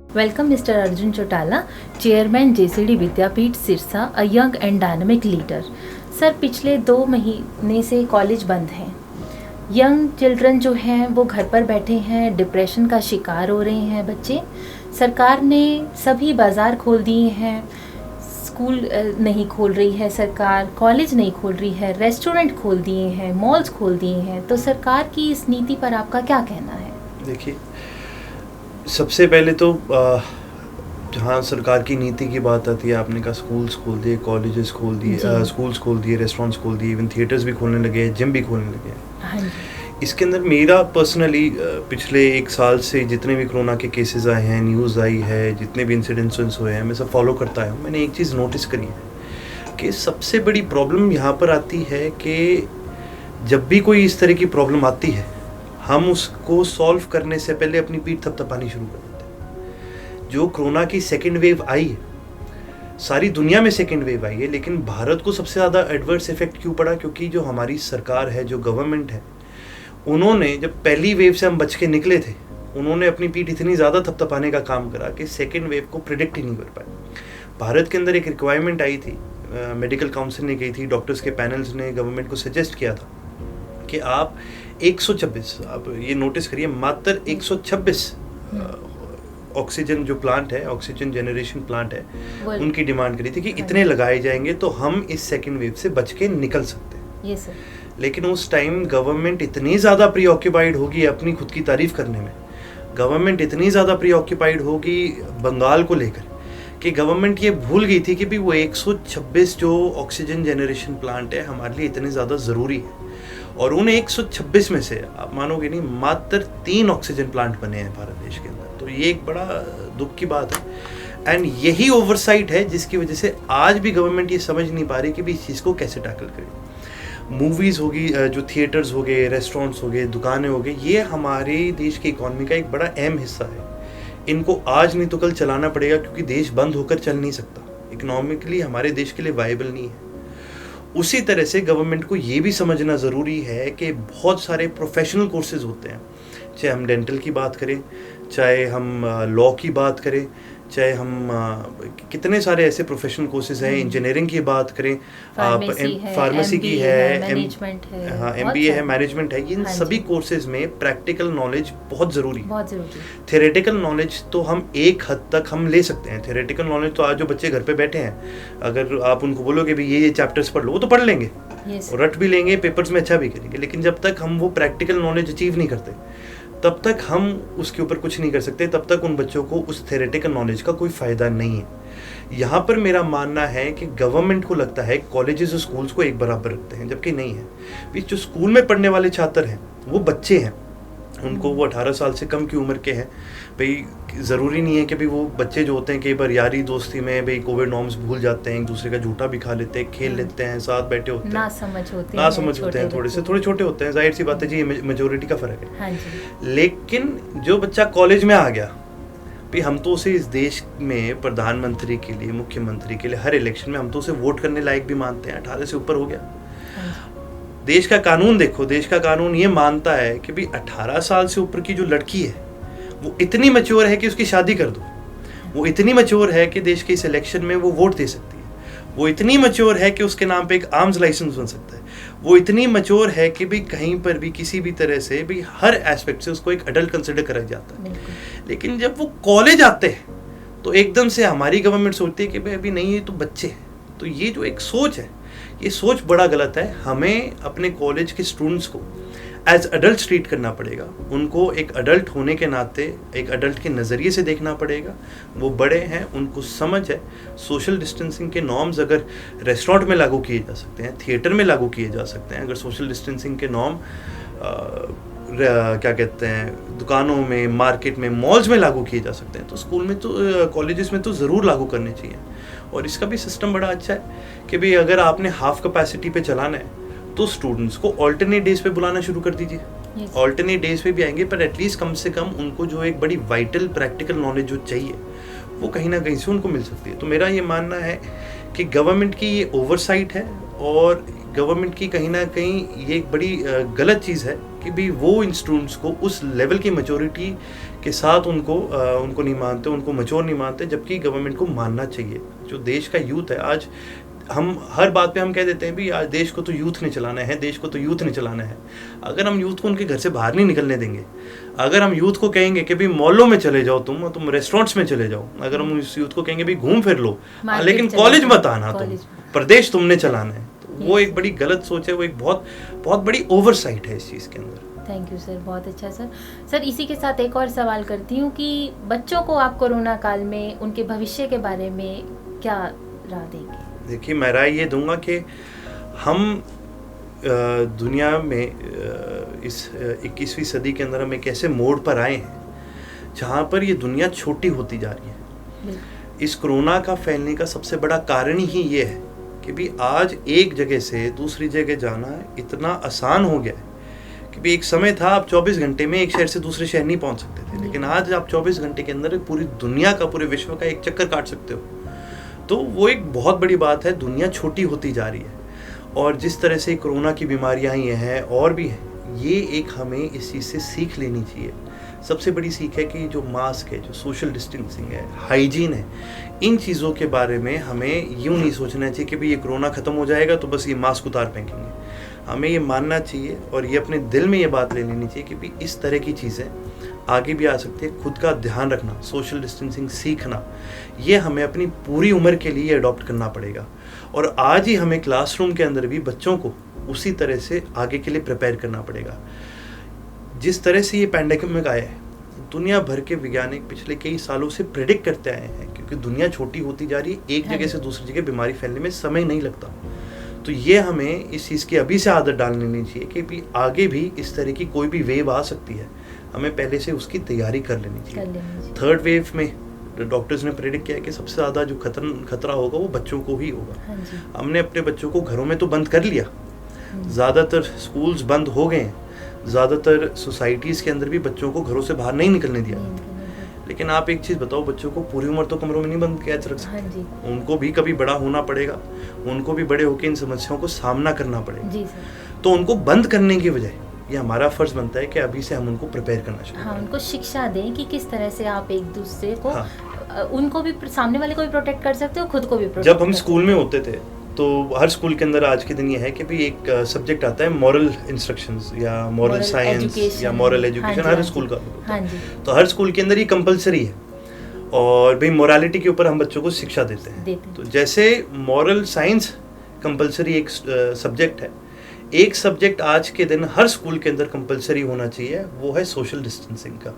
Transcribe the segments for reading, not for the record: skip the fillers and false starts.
Welcome Mr. Arjun Chotala, Chairman JCD Vidyapeeth Sirsa, a young and dynamic leader. Sir पिछले 2 महीने से college बंद हैं। यंग चिल्ड्रन जो हैं वो घर पर बैठे हैं, डिप्रेशन का शिकार हो रहे हैं बच्चे। सरकार ने सभी बाज़ार खोल दिए हैं, स्कूल नहीं खोल रही है सरकार, कॉलेज नहीं खोल रही है, रेस्टोरेंट खोल दिए हैं, मॉल्स खोल दिए हैं। तो सरकार की इस नीति पर आपका क्या कहना है? देखिए, सबसे पहले तो जहाँ सरकार की नीति की बात आती है, आपने कहा स्कूल्स खोल दिए, कॉलेजेस खोल दिए, स्कूल्स खोल दिए, रेस्टोरेंट्स खोल दिए, इवन थिएटर्स भी खोलने लगे हैं, जिम भी खोलने लगे हैं। हाँ जी। इसके अंदर मेरा पर्सनली पिछले 1 साल से जितने भी कोरोना के केसेस आए हैं, न्यूज़ आई है, जितने भी इंसिडेंट्स हुए हैं, मैं सब फॉलो करता हूँ। मैंने एक चीज़ नोटिस करी है कि सबसे बड़ी प्रॉब्लम यहाँ पर आती है कि जब भी कोई इस तरह की प्रॉब्लम आती है, हम उसको सॉल्व करने से पहले अपनी पीठ थपथपानी शुरू कर देते हैं। जो कोरोना की सेकेंड वेव आई है, सारी दुनिया में सेकेंड वेव आई है, लेकिन भारत को सबसे ज़्यादा एडवर्स इफेक्ट क्यों पड़ा? क्योंकि जो हमारी सरकार है, जो गवर्नमेंट है, उन्होंने जब पहली वेव से हम बच के निकले थे, उन्होंने अपनी पीठ इतनी ज़्यादा थपथपाने का काम करा कि सेकेंड वेव को प्रिडिक्ट ही नहीं कर पाए। भारत के अंदर एक रिक्वायरमेंट आई थी, मेडिकल काउंसिल ने गई थी, डॉक्टर्स के पैनल्स ने गवर्नमेंट को सजेस्ट किया था कि आप 126, आप ये नोटिस करिए, मात्र 126 ऑक्सीजन जो प्लांट है, ऑक्सीजन जनरेशन प्लांट है, उनकी डिमांड करी थी कि इतने लगाए जाएंगे तो हम इस सेकेंड वेव से बच के निकल सकते हैं। Yes sir. लेकिन उस टाइम गवर्नमेंट इतनी ज़्यादा प्रीऑक्यूपाइड होगी अपनी खुद की तारीफ करने में, गवर्नमेंट इतनी ज़्यादा प्रीऑक्यूपाइड होगी बंगाल को लेकर कि गवर्नमेंट ये भूल गई थी कि भी वो 126 जो ऑक्सीजन जनरेशन प्लांट है हमारे लिए इतने ज़्यादा ज़रूरी है। और उन 126 में से आप मानोगे नहीं, मात्र 3 ऑक्सीजन प्लांट बने हैं भारत देश के अंदर। तो ये एक बड़ा दुख की बात है, एंड यही ओवरसाइट है जिसकी वजह से आज भी गवर्नमेंट ये समझ नहीं पा रही कि भी इस चीज़ को कैसे टैकल करें। मूवीज़ होगी, जो थिएटर्स हो गए, रेस्टोरेंट्स हो गए, दुकानें हो गई, ये हमारे देश की इकॉनमी का एक बड़ा अहम हिस्सा है। इनको आज नहीं तो कल चलाना पड़ेगा, क्योंकि देश बंद होकर चल नहीं सकता, इकोनॉमिकली हमारे देश के लिए वायबल नहीं है। उसी तरह से गवर्नमेंट को ये भी समझना ज़रूरी है कि बहुत सारे प्रोफेशनल कोर्सेज होते हैं, चाहे हम डेंटल की बात करें, चाहे हम लॉ की बात करें, चाहे हम कितने सारे ऐसे प्रोफेशनल कोर्सेज हैं, इंजीनियरिंग की बात करें, आप फार्मेसी की है, मैनेजमेंट है, हाँ MBA है, मैनेजमेंट है, इन सभी कोर्सेज में प्रैक्टिकल नॉलेज बहुत ज़रूरी है। थ्योरेटिकल नॉलेज तो हम एक हद तक हम ले सकते हैं। थ्योरेटिकल नॉलेज तो आज जो बच्चे घर पे बैठे हैं, अगर आप उनको बोलोगे भी ये चैप्टर्स पढ़ लो, वो तो पढ़ लेंगे, और रट भी लेंगे, पेपर्स में अच्छा भी करेंगे। लेकिन जब तक हम वो प्रैक्टिकल नॉलेज अचीव नहीं करते, तब तक हम उसके ऊपर कुछ नहीं कर सकते, तब तक उन बच्चों को उस थ्योरेटिकल नॉलेज का कोई फ़ायदा नहीं है। यहाँ पर मेरा मानना है कि गवर्नमेंट को लगता है कॉलेजेस और स्कूल्स को एक बराबर रखते हैं, जबकि नहीं है। जो स्कूल में पढ़ने वाले छात्र हैं वो बच्चे हैं, उनको वो 18 साल से कम की उम्र के हैं। भाई ज़रूरी नहीं है कि भाई वो बच्चे जो होते हैं कई बार यारी दोस्ती में भाई कोविड नॉर्म्स भूल जाते हैं, एक दूसरे का झूठा भी खा लेते हैं, खेल लेते हैं, साथ बैठे होते हैं, ना समझ होते हैं, थोड़े छोटे होते हैं, जाहिर सी बात है जी, मेजोरिटी का फ़र्क है। हाँ जी। लेकिन जो बच्चा कॉलेज में आ गया, भाई हम तो उसे इस देश में प्रधानमंत्री के लिए, मुख्यमंत्री के लिए हर इलेक्शन में हम तो उसे वोट करने लायक भी मानते हैं। 18 से ऊपर हो गया। देश का कानून देखो, देश का कानून ये मानता है कि भाई 18 साल से ऊपर की जो लड़की है वो इतनी मैच्योर है कि उसकी शादी कर दो, वो इतनी मैच्योर है कि देश के इस इलेक्शन में वो वोट दे सकती है, वो इतनी मैच्योर है कि उसके नाम पे एक आर्म्स लाइसेंस बन सकता है, वो इतनी मैच्योर है कि भाई कहीं पर भी किसी भी तरह से भाई हर एस्पेक्ट से उसको एक अडल्ट कंसिडर करा जाता है। लेकिन जब वो कॉलेज आते हैं तो एकदम से हमारी गवर्नमेंट सोचती है कि भाई अभी नहीं, ये तो बच्चे हैं। तो ये जो एक सोच है, ये सोच बड़ा गलत है। हमें अपने कॉलेज के स्टूडेंट्स को एज अडल्ट ट्रीट करना पड़ेगा, उनको एक अडल्ट होने के नाते एक अडल्ट के नज़रिए से देखना पड़ेगा। वो बड़े हैं, उनको समझ है, सोशल डिस्टेंसिंग के नॉर्म्स अगर रेस्टोरेंट में लागू किए जा सकते हैं, थिएटर में लागू किए जा सकते हैं, अगर सोशल डिस्टेंसिंग के नॉर्म क्या कहते हैं दुकानों में, मार्केट में, मॉल्स में लागू किए जा सकते हैं, तो स्कूल में तो कॉलेजेस में तो ज़रूर लागू करने चाहिए। और इसका भी सिस्टम बड़ा अच्छा है कि भाई अगर आपने हाफ कैपेसिटी पे चलाना है तो स्टूडेंट्स को ऑल्टरनेट डेज पे बुलाना शुरू कर दीजिए। ऑल्टरनेट डेज पे भी आएंगे, पर एटलीस्ट कम से कम उनको जो एक बड़ी वाइटल प्रैक्टिकल नॉलेज जो चाहिए वो कहीं ना कहीं से उनको मिल सकती है। तो मेरा ये मानना है कि गवर्नमेंट की ये ओवरसाइट है और गवर्नमेंट की कहीं ना कहीं ये एक बड़ी गलत चीज़ है कि भी वो इन स्टूडेंट्स को उस लेवल की मैच्योरिटी के साथ उनको नहीं मानते, उनको मैच्योर नहीं मानते, जबकि गवर्नमेंट को मानना चाहिए। जो देश का यूथ है, आज हम हर बात पे हम कह देते हैं भी आज देश को तो यूथ ने चलाना है, देश को तो यूथ ने चलाना है। अगर हम यूथ को उनके घर से बाहर नहीं निकलने देंगे, अगर हम यूथ को कहेंगे कि भाई मॉलों में चले जाओ, तुम रेस्टोरेंट्स में चले जाओ, अगर हम उस यूथ को कहेंगे भाई घूम फिर लो, लेकिन कॉलेज मत आना, तुम प्रदेश तुमने चलाना है, तो वो एक बड़ी गलत सोच है, वो एक बहुत बहुत बड़ी ओवरसाइट है इस चीज़ के अंदर। थैंक यू सर, बहुत अच्छा सर। सर इसी के साथ एक और सवाल करती हूँ कि बच्चों को आप कोरोना काल में उनके भविष्य के बारे में क्या राय देंगे? देखिए, मैं राय ये दूंगा कि हम दुनिया में इस 21वीं सदी के अंदर हम एक ऐसे मोड़ पर आए हैं जहाँ पर ये दुनिया छोटी होती जा रही है। इस कोरोना का फैलने का सबसे बड़ा कारण ही ये है कि भी आज एक जगह से दूसरी जगह जाना इतना आसान हो गया है कि भी एक समय था आप 24 घंटे में एक शहर से दूसरे शहर नहीं पहुंच सकते थे, लेकिन आज आप 24 घंटे के अंदर पूरी दुनिया का, पूरे विश्व का एक चक्कर काट सकते हो। तो वो एक बहुत बड़ी बात है, दुनिया छोटी होती जा रही है। और जिस तरह से कोरोना की बीमारियां ये हैं और भी हैं, ये एक हमें इस चीज़ से सीख लेनी चाहिए। सबसे बड़ी सीख है कि जो मास्क है, जो सोशल डिस्टेंसिंग है, हाइजीन है, इन चीज़ों के बारे में हमें यूँ नहीं सोचना चाहिए कि भाई ये कोरोना ख़त्म हो जाएगा तो बस ये मास्क उतार फेंकेंगे। हमें ये मानना चाहिए और ये अपने दिल में ये बात ले लेनी चाहिए कि भाई इस तरह की चीज़ें आगे भी आ सकती है। खुद का ध्यान रखना, सोशल डिस्टेंसिंग सीखना, ये हमें अपनी पूरी उम्र के लिए अडॉप्ट करना पड़ेगा। और आज ही हमें क्लासरूम के अंदर भी बच्चों को उसी तरह से आगे के लिए प्रिपेयर करना पड़ेगा। जिस तरह से ये पैंडेमिक आया है, दुनिया भर के वैज्ञानिक पिछले कई सालों से प्रेडिक्ट करते आए हैं, क्योंकि दुनिया छोटी होती जा रही है, एक जगह से दूसरी जगह बीमारी फैलने में समय नहीं लगता। तो ये हमें इस चीज़ की अभी से आदत डाल लेनी चाहिए कि भी आगे भी इस तरह की कोई भी वेव आ सकती है, हमें पहले से उसकी तैयारी कर लेनी चाहिए। थर्ड वेव में डॉक्टर्स ने प्रेडिक्ट किया है कि सबसे ज़्यादा जो खतरा होगा वो बच्चों को ही होगा। हमने अपने बच्चों को घरों में तो बंद कर लिया, ज़्यादातर स्कूल्स बंद हो गए हैं, ज़्यादातर सोसाइटीज़ के अंदर भी बच्चों को घरों से बाहर नहीं निकलने दिया। लेकिन आप एक चीज़ बताओ, बच्चों को पूरी उम्र तो कमरों में नहीं बंद कैद रख सकते। उनको भी कभी बड़ा होना पड़ेगा, उनको भी बड़े होकर इन समस्याओं को सामना करना पड़ेगा। जी सर। तो उनको बंद करने की बजाय ये हमारा फर्ज बनता है कि अभी से हम उनको प्रिपेयर करना चाहिए। हाँ, उनको शिक्षा दें कि किस तरह से आप एक दूसरे को, उनको भी, सामने वाले को भी प्रोटेक्ट कर सकते हो, खुद को भी प्रोटेक्ट। जब हम स्कूल में होते थे तो हर स्कूल के अंदर आज के दिन ये है कि भी एक सब्जेक्ट आता है मॉरल इंस्ट्रक्शंस या मॉरल साइंस या मॉरल एजुकेशन, हर स्कूल का होता है। तो हर स्कूल के अंदर ये कंपलसरी है और भाई मोरालिटी के ऊपर हम बच्चों को शिक्षा देते हैं। तो जैसे मॉरल साइंस कंपलसरी एक सब्जेक्ट है, एक सब्जेक्ट आज के दिन हर स्कूल के अंदर कंपलसरी होना चाहिए, वो है सोशल डिस्टेंसिंग का,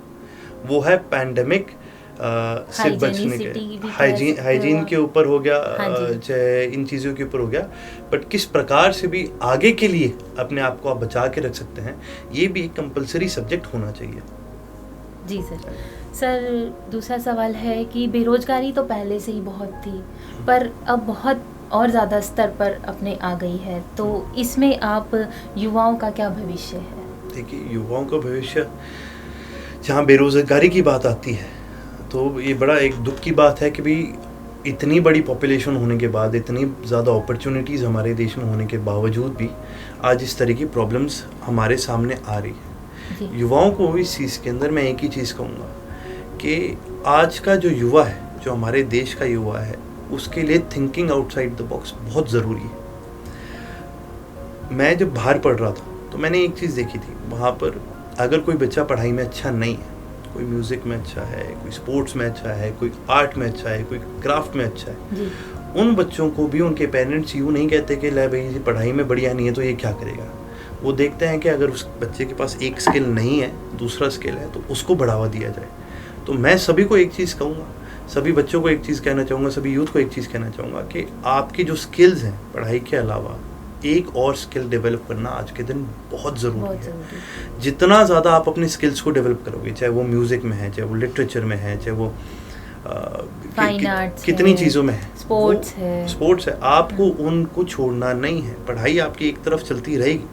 वो है पैंडेमिक से बचने के, हाइजीन के ऊपर हो गया, चाहे इन चीज़ों के ऊपर हो गया, बट किस प्रकार से भी आगे के लिए अपने आप को आप बचा के रख सकते हैं, ये भी एक कंपलसरी सब्जेक्ट होना चाहिए। जी सर। सर दूसरा सवाल है कि बेरोजगारी तो पहले से ही बहुत थी, पर अब बहुत और ज़्यादा स्तर पर अपने आ गई है, तो इसमें आप युवाओं का क्या भविष्य है? देखिए, युवाओं का भविष्य, जहाँ बेरोजगारी की बात आती है तो ये बड़ा एक दुख की बात है कि भी इतनी बड़ी पॉपुलेशन होने के बाद, इतनी ज़्यादा अपॉर्चुनिटीज़ हमारे देश में होने के बावजूद भी आज इस तरह की प्रॉब्लम्स हमारे सामने आ रही है। युवाओं को इस चीज़ के अंदर मैं एक ही चीज़ कहूँगा कि आज का जो युवा है, जो हमारे देश का युवा है, उसके लिए थिंकिंग आउटसाइड द बॉक्स बहुत ज़रूरी है। मैं जब बाहर पढ़ रहा था तो मैंने एक चीज़ देखी थी, वहाँ पर अगर कोई बच्चा पढ़ाई में अच्छा नहीं है, कोई म्यूज़िक में अच्छा है, कोई स्पोर्ट्स में अच्छा है, कोई आर्ट में अच्छा है, कोई क्राफ्ट में अच्छा है, उन बच्चों को भी उनके पेरेंट्स यूँ नहीं कहते कि ले भाई पढ़ाई में बढ़िया नहीं है तो ये क्या करेगा। वो देखते हैं कि अगर उस बच्चे के पास एक स्किल नहीं है, दूसरा स्किल है, तो उसको बढ़ावा दिया जाए। तो मैं सभी को एक चीज़ कहूँगा, सभी बच्चों को एक चीज़ कहना चाहूँगा, सभी यूथ को एक चीज़ कहना चाहूँगा कि आपकी जो स्किल्स हैं पढ़ाई के अलावा, एक और स्किल डेवलप करना आज के दिन बहुत ज़रूरी है। जितना ज़्यादा आप अपने स्किल्स को डेवलप करोगे, चाहे वो म्यूज़िक में है, चाहे वो लिटरेचर में है, चाहे वो फाइन आर्ट्स कितनी चीज़ों में है, स्पोर्ट्स है, आपको उनको छोड़ना नहीं है। पढ़ाई आपकी एक तरफ चलती रहेगी,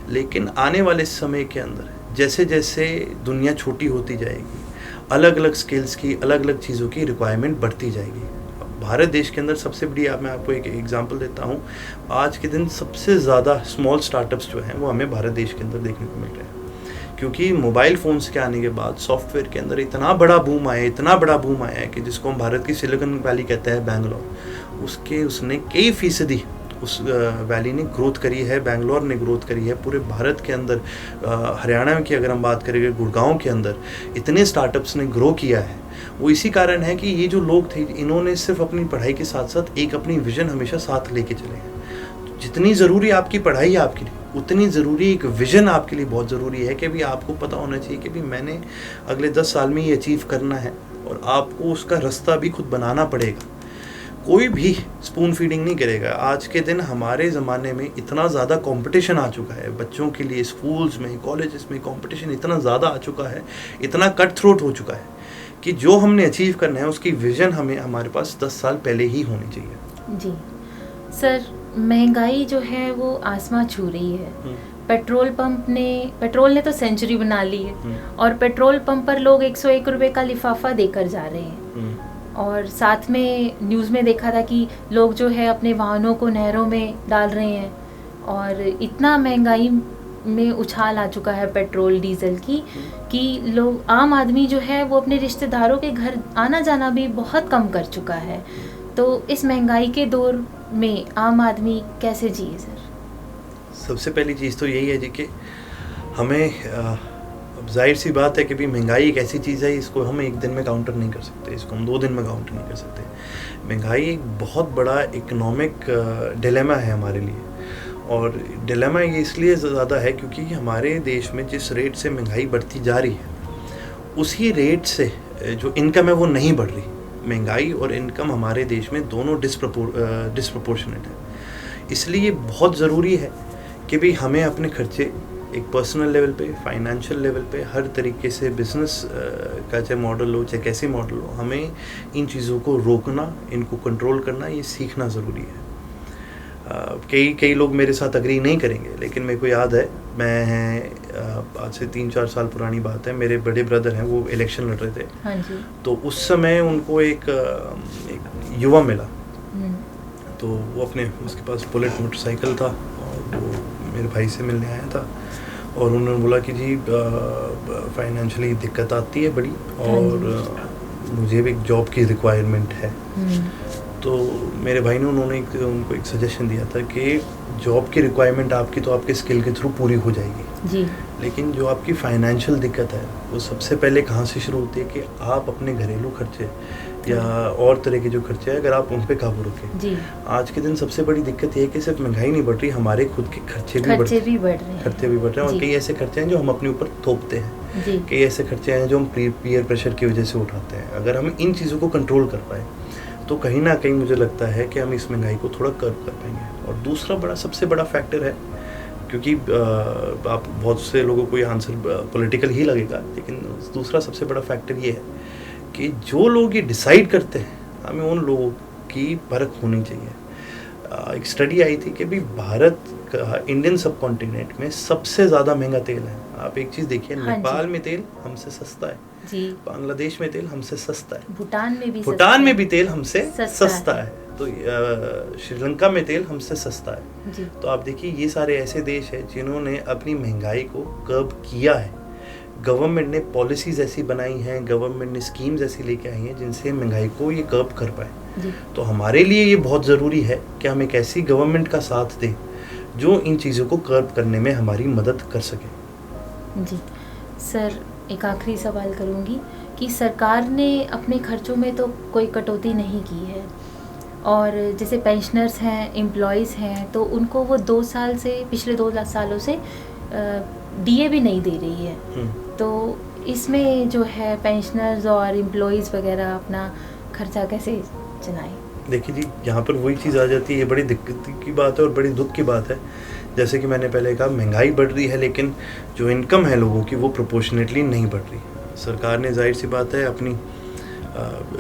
लेकिन आने वाले समय के अंदर जैसे जैसे दुनिया छोटी होती जाएगी, अलग अलग स्किल्स की, अलग अलग चीज़ों की रिक्वायरमेंट बढ़ती जाएगी। भारत देश के अंदर सबसे बड़ी, मैं आपको एक एग्जांपल देता हूँ, आज के दिन सबसे ज़्यादा स्मॉल स्टार्टअप्स जो हैं वो हमें भारत देश के अंदर देखने को मिल रहे हैं, क्योंकि मोबाइल फ़ोन्स के आने के बाद सॉफ्टवेयर के अंदर इतना बड़ा बूम आया है कि जिसको हम भारत की सिलिकॉन वैली कहते हैं, बैंगलोर, उसने कई फीसदी उस वैली ने ग्रोथ करी है, बैंगलोर ने ग्रोथ करी है। पूरे भारत के अंदर, हरियाणा की अगर हम बात करेंगे, गुड़गांव के अंदर इतने स्टार्टअप्स ने ग्रो किया है। वो इसी कारण है कि ये जो लोग थे, इन्होंने सिर्फ अपनी पढ़ाई के साथ साथ एक अपनी विज़न हमेशा साथ लेके चले हैं। जितनी ज़रूरी आपकी पढ़ाई है आपके लिए, उतनी ज़रूरी एक विज़न आपके लिए बहुत ज़रूरी है कि भी आपको पता होना चाहिए कि भी मैंने अगले 10 साल में ये अचीव करना है, और आपको उसका रास्ता भी खुद बनाना पड़ेगा। कोई भी स्पून फीडिंग नहीं करेगा। आज के दिन हमारे ज़माने में इतना ज़्यादा कंपटीशन आ चुका है बच्चों के लिए, स्कूल्स में, कॉलेजेस में कंपटीशन इतना ज़्यादा आ चुका है, इतना कट थ्रोट हो चुका है कि जो हमने अचीव करना है उसकी विज़न हमें हमारे पास 10 साल पहले ही होनी चाहिए। जी सर, महंगाई जो है वो आसमां छू रही है। पेट्रोल ने तो सेंचुरी बना ली है, और पेट्रोल पंप पर लोग 101 रुपये का लिफाफा देकर जा रहे हैं। और साथ में न्यूज़ में देखा था कि लोग जो है अपने वाहनों को नहरों में डाल रहे हैं, और इतना महंगाई में उछाल आ चुका है पेट्रोल डीजल की कि लोग, आम आदमी जो है वो अपने रिश्तेदारों के घर आना जाना भी बहुत कम कर चुका है। तो इस महंगाई के दौर में आम आदमी कैसे जिए सर? सबसे पहली चीज़ तो यही है जी कि हमें, अब जाहिर सी बात है कि भी महंगाई एक ऐसी चीज़ है, इसको हम एक दिन में काउंटर नहीं कर सकते, इसको हम 2 दिन में काउंटर नहीं कर सकते। महंगाई एक बहुत बड़ा इकोनॉमिक डिलेमा है हमारे लिए, और डिलेमा ये इसलिए ज़्यादा है क्योंकि हमारे देश में जिस रेट से महंगाई बढ़ती जा रही है, उसी रेट से जो इनकम है वो नहीं बढ़ रही। महंगाई और इनकम हमारे देश में दोनों डिस्प्रपोर्शनेट है। इसलिए बहुत ज़रूरी है कि भाई हमें अपने खर्चे एक पर्सनल लेवल पे, फाइनेंशियल लेवल पे, हर तरीके से बिज़नेस का चाहे मॉडल हो, चाहे कैसे मॉडल हो, हमें इन चीज़ों को रोकना, इनको कंट्रोल करना, ये सीखना ज़रूरी है। कई लोग मेरे साथ अग्री नहीं करेंगे, लेकिन मेरे को याद है, मैं आज से 3-4 साल पुरानी बात है, मेरे बड़े ब्रदर हैं, वो इलेक्शन लड़ रहे थे। हाँ जी। तो उस समय उनको एक युवा मिला, तो वो उसके पास बुलेट मोटरसाइकिल था, और वो मेरे भाई से मिलने आया था, और उन्होंने बोला कि जी फाइनेंशियली दिक्कत आती है बड़ी, और मुझे भी एक जॉब की रिक्वायरमेंट है। तो मेरे भाई ने उनको एक सजेशन दिया था कि जॉब की रिक्वायरमेंट आपकी तो आपके स्किल के थ्रू पूरी हो जाएगी जी, लेकिन जो आपकी फाइनेंशियल दिक्कत है वो सबसे पहले कहाँ से शुरू होती है कि आप अपने घरेलू खर्चे या और तरह के जो खर्चे हैं, अगर आप उन पे काबू रखें जी। आज के दिन सबसे बड़ी दिक्कत ये है कि सिर्फ महंगाई नहीं बढ़ रही, हमारे खुद के खर्चे भी बढ़ रहे हैं, और कई ऐसे खर्चे हैं जो हम अपने ऊपर थोपते हैं, कई ऐसे खर्चे हैं जो हम पीयर प्रेशर की वजह से उठाते हैं। अगर हम इन चीज़ों को कंट्रोल कर पाए तो कहीं ना कहीं मुझे लगता है कि हम इस महंगाई को थोड़ा कर्व कर पाएंगे। और दूसरा सबसे बड़ा फैक्टर है, क्योंकि आप बहुत से लोगों को ये आंसर पॉलिटिकल ही लगेगा, लेकिन दूसरा सबसे बड़ा फैक्टर ये है कि जो लोग ये डिसाइड करते हैं, हमें उन लोगों की परख होनी चाहिए। एक स्टडी आई थी कि भाई भारत का इंडियन सब कॉन्टिनेंट में सबसे ज़्यादा महंगा तेल है। आप एक चीज़ देखिए, नेपाल में तेल हमसे सस्ता है जी, बांग्लादेश में तेल हमसे सस्ता है, भूटान में भी तेल हमसे सस्ता है, तो श्रीलंका में तेल हमसे सस्ता है जी। तो आप देखिए ये सारे ऐसे देश हैं जिन्होंने अपनी महंगाई को कर्ब किया है। गवर्नमेंट ने पॉलिसीज ऐसी बनाई हैं, गवर्नमेंट ने स्कीम्स ऐसी लेके आई हैं जिनसे महंगाई को ये कर्ब कर पाए। तो हमारे लिए ये बहुत ज़रूरी है कि हम एक ऐसी गवर्नमेंट का साथ दें जो इन चीज़ों को कर्ब करने में हमारी मदद कर सके जी। सर, एक आखिरी सवाल करूंगी कि सरकार ने अपने खर्चों में तो कोई कटौती नहीं की है, और जैसे पेंशनर्स हैं, एम्प्लॉयज़ हैं, तो उनको वो पिछले 2 सालों से डीए भी नहीं दे रही है। तो इसमें जो है पेंशनर्स और एम्प्लॉयज़ वगैरह अपना खर्चा कैसे चलाएं? देखिए जी, यहाँ पर वही चीज़ आ जाती है, ये बड़ी दिक्कत की बात है और बड़ी दुख की बात है। जैसे कि मैंने पहले कहा, महंगाई बढ़ रही है, लेकिन जो इनकम है लोगों की वो प्रोपोर्शनेटली नहीं बढ़ रही। सरकार ने, जाहिर सी बात है, अपनी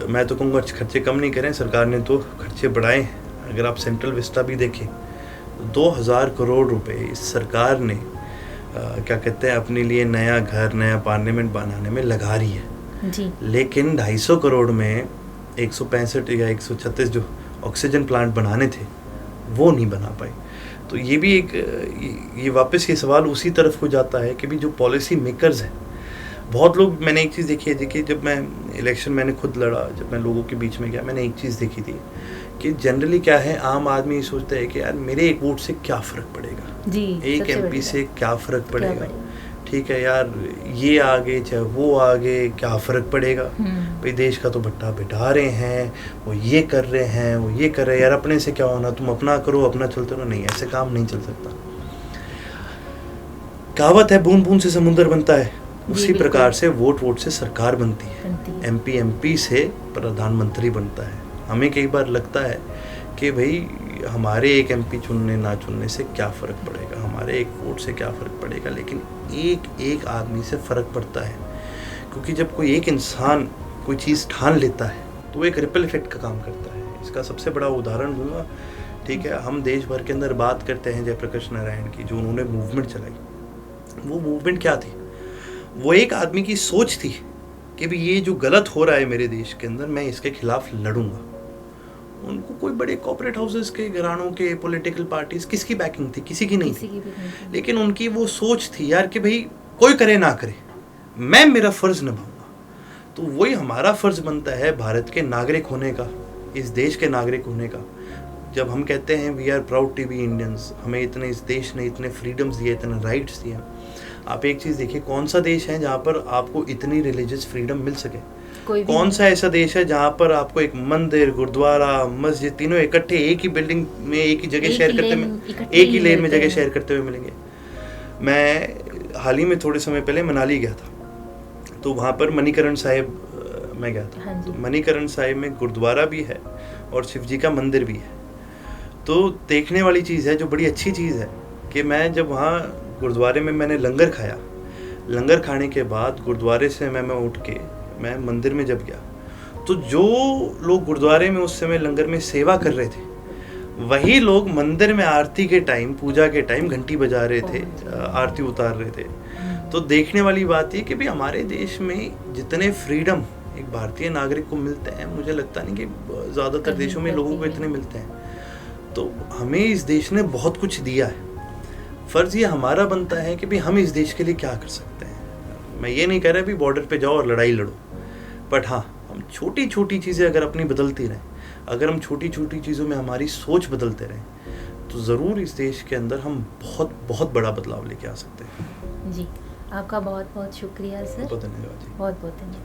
मैं तो कहूँगा खर्चे कम नहीं करें, सरकार ने तो खर्चे बढ़ाए हैं। अगर आप सेंट्रल विस्टा भी देखें, 2000 करोड़ रुपए इस सरकार ने क्या कहते हैं अपने लिए नया घर, नया पार्लियामेंट बनाने में लगा रही है जी। लेकिन 250 करोड़ में 165 या 136 जो ऑक्सीजन प्लांट बनाने थे वो नहीं बना पाई। तो ये भी एक ये वापस ये सवाल उसी तरफ हो जाता है कि भी जो पॉलिसी मेकर्स हैं, बहुत लोग, मैंने एक चीज़ देखी है, देखिए जब मैं इलेक्शन मैंने खुद लड़ा, जब मैं लोगों के बीच में गया, मैंने एक चीज़ देखी थी कि जनरली क्या है, आम आदमी सोचता है कि यार मेरे एक वोट से क्या फ़र्क पड़ेगा जी, एक एमपी से क्या फ़र्क पड़ेगा, ठीक है यार ये आगे चाहे वो आगे क्या फ़र्क पड़ेगा, भाई देश का तो भट्टा बिठा रहे हैं, वो ये कर रहे हैं, वो ये कर रहे हैं, यार अपने से क्या होना, तुम अपना करो, अपना चलते रहो। नहीं, ऐसे काम नहीं चल सकता। कहावत है बूंद बूंद से समुंदर बनता है, उसी प्रकार से वोट वोट से सरकार बनती है, एमपी से प्रधानमंत्री बनता है। हमें कई बार लगता है कि भाई हमारे एक एमपी चुनने ना चुनने से क्या फ़र्क पड़ेगा, हमारे एक वोट से क्या फ़र्क पड़ेगा, लेकिन एक आदमी से फ़र्क पड़ता है। क्योंकि जब कोई एक इंसान कोई चीज़ ठान लेता है तो वो एक रिपल इफेक्ट का काम करता है। इसका सबसे बड़ा उदाहरण दूंगा, ठीक है, हम देश भर के अंदर बात करते हैं जयप्रकाश नारायण की, जो उन्होंने मूवमेंट चलाई। वो मूवमेंट क्या थी? वो एक आदमी की सोच थी कि भी ये जो गलत हो रहा है मेरे देश के अंदर, मैं इसके खिलाफ लड़ूंगा। उनको कोई बड़े कॉर्पोरेट हाउसेस के, घरानों के, पॉलिटिकल पार्टीज, किसकी बैकिंग थी? किसी की नहीं थी। लेकिन उनकी वो सोच थी यार कि भाई कोई करे ना करे, मैं मेरा फ़र्ज़ निभाऊंगा। तो वही हमारा फ़र्ज़ बनता है भारत के नागरिक होने का, इस देश के नागरिक होने का। जब हम कहते हैं we are proud to be Indians, हमें इतने, इस देश ने इतने फ्रीडम्स दिए, इतने राइट्स दिए। आप एक चीज़ देखिए, कौन सा देश है जहाँ पर आपको इतनी रिलीजियस फ्रीडम मिल सके? कौन सा ऐसा देश है जहाँ पर आपको एक मंदिर, गुरुद्वारा, मस्जिद तीनों इकट्ठे एक ही बिल्डिंग में, एक ही जगह शेयर करते हुए, एक ही लेन में जगह शेयर करते हुए मिलेंगे? मैं हाल ही में थोड़े समय पहले मनाली गया था, तो वहाँ पर मणिकरण साहिब मैं गया था। तो मणिकरण साहिब में गुरुद्वारा भी है और शिव जी का मंदिर भी है। तो देखने वाली चीज़ है, जो बड़ी अच्छी चीज़ है, कि मैं जब वहाँ गुरुद्वारे में मैंने लंगर खाया, लंगर खाने के बाद गुरुद्वारे से मैं उठ के मैं मंदिर में जब गया, तो जो लोग गुरुद्वारे में उस समय लंगर में सेवा कर रहे थे, वही लोग मंदिर में आरती के टाइम, पूजा के टाइम घंटी बजा रहे थे, आरती उतार रहे थे। तो देखने वाली बात ये कि भाई हमारे देश में जितने फ्रीडम एक भारतीय नागरिक को मिलते हैं, मुझे लगता नहीं कि ज़्यादातर देशों में लोगों को इतने मिलते हैं। तो हमें इस देश ने बहुत कुछ दिया है, फ़र्ज़ ये हमारा बनता है कि भाई हम इस देश के लिए क्या कर सकते हैं। मैं ये नहीं कह रहा भी बॉर्डर पे जाओ और लड़ाई लड़ो, बट हाँ, हम छोटी छोटी चीज़ें अगर अपनी बदलती रहें, अगर हम छोटी छोटी चीज़ों में हमारी सोच बदलते रहें, तो ज़रूर इस देश के अंदर हम बहुत बहुत बड़ा बदलाव लेके आ सकते हैं। जी, आपका बहुत बहुत शुक्रिया सर। बहुत धन्यवाद जी। बहुत बहुत धन्यवाद।